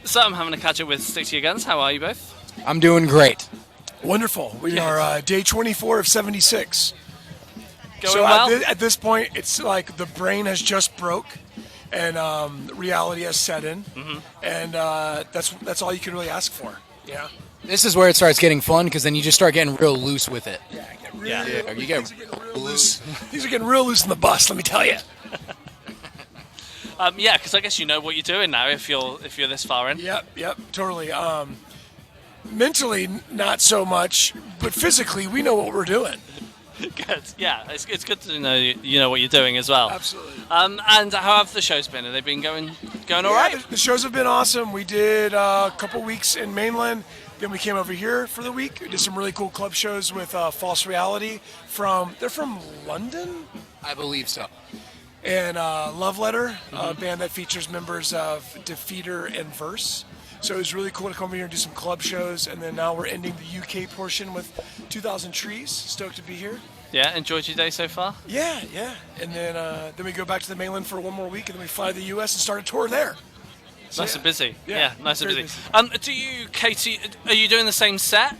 So I'm having a catch up with Stick to Your Guns. How are you both? I'm doing great. Wonderful. We are day 24 of 76. Going So well? at this point, it's like the brain has just broke, and reality has set in, and that's all you can really ask for. Yeah. This is where it starts getting fun because then you just start getting real loose with it. Yeah. You get Things are getting real loose. Things are getting real loose in the bus. Let me tell you. Yeah, because I guess you know what you're doing now if you're this far in. Yep, totally. Mentally, not so much, but physically, we know what we're doing. Good. Yeah, it's good to know you know what you're doing as well. Absolutely. And how have the shows been? Have they been going all right? The shows have been awesome. We did a couple weeks in mainland. Then we came over here for the week. We did some really cool club shows with False Reality. They're from London? I believe so. And Love Letter, a band that features members of Defeater and Verse. So it was really cool to come over here and do some club shows. And then now we're ending the UK portion with 2,000 Trees. Stoked to be here. Yeah, enjoyed your day so far? Yeah. And then we go back to the mainland for one more week, and then we fly to the US and start a tour there. So, Nice and busy. Yeah, nice and very busy. busy. Do you, Katie, are you doing the same set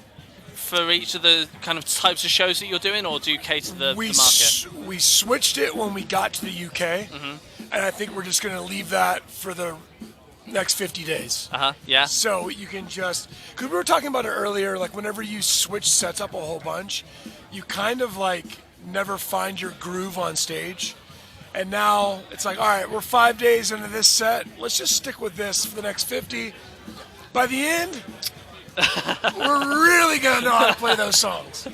for each of the kind of types of shows that you're doing, or do you cater the market? We switched it when we got to the UK, and I think we're just going to leave that for the next 50 days. Yeah. So you can just, because we were talking about it earlier, like whenever you switch sets up a whole bunch, you kind of like never find your groove on stage. And now it's like, all right, we're 5 days into this set. Let's just stick with this for the next 50. By the end, we're really going to know how to play those songs.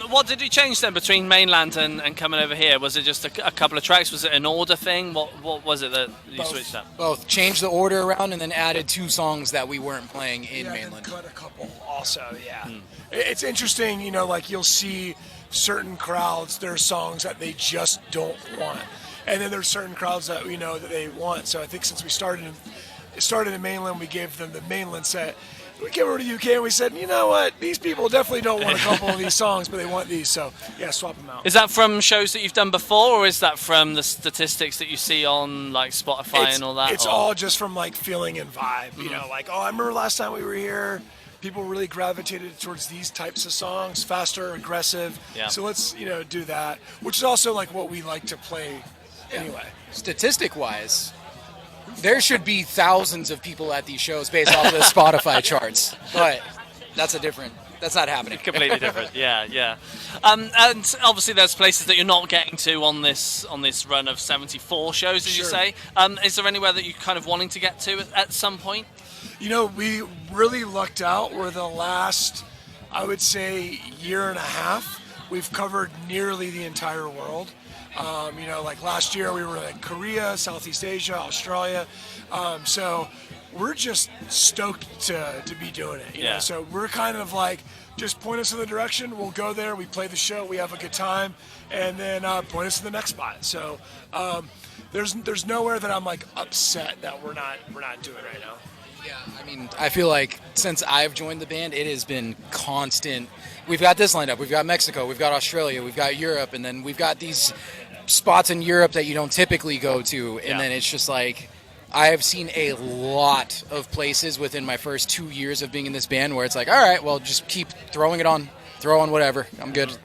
What did you change then between mainland and coming over here? Was it just a couple of tracks? Was it an order thing? What was it that you Both. switched up? Both changed the order around and then added 2 songs that we weren't playing in Yeah, mainland. then cut a couple also, yeah. It's interesting, like you'll see certain crowds, there are songs that they just don't want. And then there's certain crowds that we know that they want. So I think since we started in mainland, we gave them the mainland set. We came over to the UK and we said, you know what, these people definitely don't want a couple of these songs, but they want these. So yeah, swap them out. Is that from shows that you've done before, or is that from the statistics that you see on like Spotify and all that? It's all just from like feeling and vibe, like, oh, I remember last time we were here, people really gravitated towards these types of songs, faster, aggressive. Yeah. So let's, do that, which is also like what we like to play anyway. Statistic-wise, there should be thousands of people at these shows based off of the Spotify charts, but that's not happening. completely different. Yeah. And obviously, there's places that you're not getting to on this run of 74 shows, as you Sure. say. Is there anywhere that you're kind of wanting to get to at some point? We really lucked out. We're the last, I would say, year and a half. We've covered nearly the entire world. Like last year we were in Korea, Southeast Asia, Australia. So we're just stoked to be doing it. You know? So we're kind of like, just point us in the direction. We'll go there. We play the show. We have a good time, and then point us to the next spot. So there's nowhere that I'm like upset that we're not doing right now. Yeah, I mean, I feel like since I've joined the band, it has been constant. We've got this lined up. We've got Mexico. We've got Australia. We've got Europe. And then we've got these spots in Europe that you don't typically go to. And then it's just like, I have seen a lot of places within my first 2 years of being in this band where it's like, all right, well, just keep throwing it on. Throw on whatever. I'm good.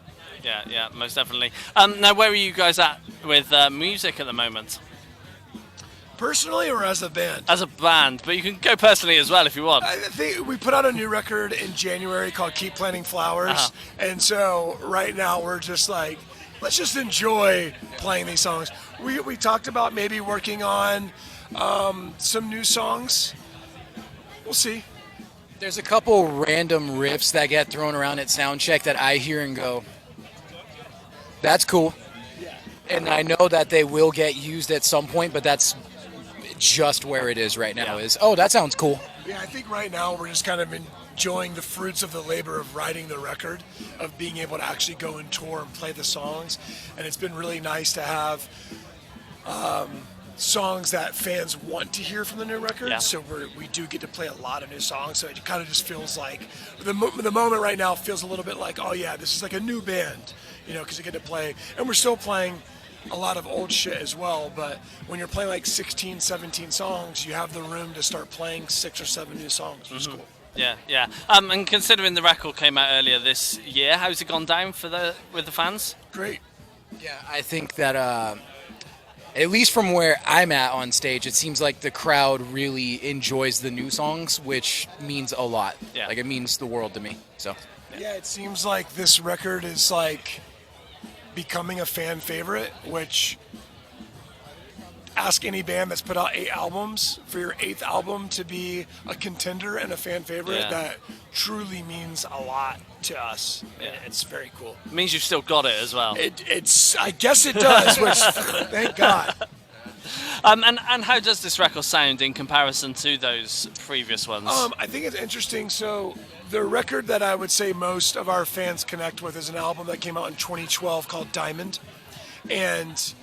Yeah, most definitely. Now, where are you guys at with music at the moment? Personally or as a band? As a band, but you can go personally as well if you want. I think we put out a new record in January called Keep Planting Flowers. And so right now we're just like, let's just enjoy playing these songs. We talked about maybe working on some new songs. We'll see. There's a couple random riffs that get thrown around at soundcheck that I hear and go, that's cool. And I know that they will get used at some point, but that's just where it is right now is, oh, that sounds cool. Yeah, I think right now we're just kind of enjoying the fruits of the labor of writing the record, of being able to actually go and tour and play the songs. And it's been really nice to have songs that fans want to hear from the new record. Yeah. So we do get to play a lot of new songs. So it kind of just feels like the moment right now feels a little bit like, oh yeah, this is like a new band, because you get to play. And we're still playing a lot of old shit as well, but when you're playing like 16, 17 songs, you have the room to start playing 6 or 7 new songs, which is cool. Yeah, yeah. And considering the record came out earlier this year, how's it gone down with the fans? Great. Yeah, I think that at least from where I'm at on stage, it seems like the crowd really enjoys the new songs, which means a lot. Yeah. Like, it means the world to me. So. Yeah, it seems like this record is like becoming a fan favorite, which ask any band that's put out 8 albums for your 8th album to be a contender and a fan favorite. Yeah. That truly means a lot to us. Yeah. It's very cool. It means you've still got it as well. It's I guess it does, which thank God. And how does this record sound in comparison to those previous ones? I think it's interesting. So the record that I would say most of our fans connect with is an album that came out in 2012 called Diamond. And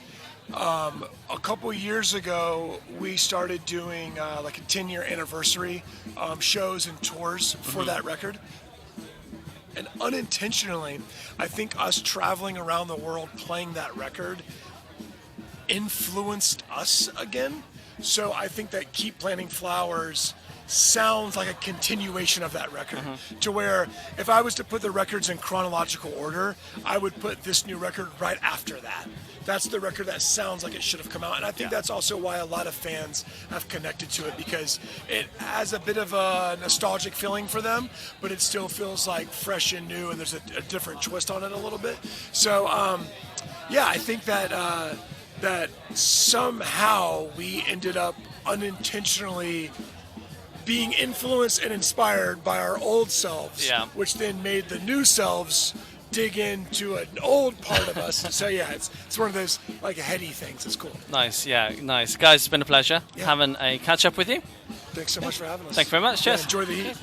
a couple years ago, we started doing like a 10-year anniversary shows and tours for that record. And unintentionally, I think us traveling around the world playing that record influenced us again. So I think that Keep Planting Flowers sounds like a continuation of that record, to where if I was to put the records in chronological order, I would put this new record right after that. That's the record that sounds like it should have come out, and I think that's also why a lot of fans have connected to it, because it has a bit of a nostalgic feeling for them, but it still feels like fresh and new, and there's a different twist on it a little bit. So yeah, I think that that somehow we ended up unintentionally being influenced and inspired by our old selves, which then made the new selves dig into an old part of us. So yeah, it's one of those like heady things. It's cool. Nice, yeah, nice. Guys, it's been a pleasure having a catch up with you. Thanks so much for having us. Thank you very much. Cheers. Enjoy the heat.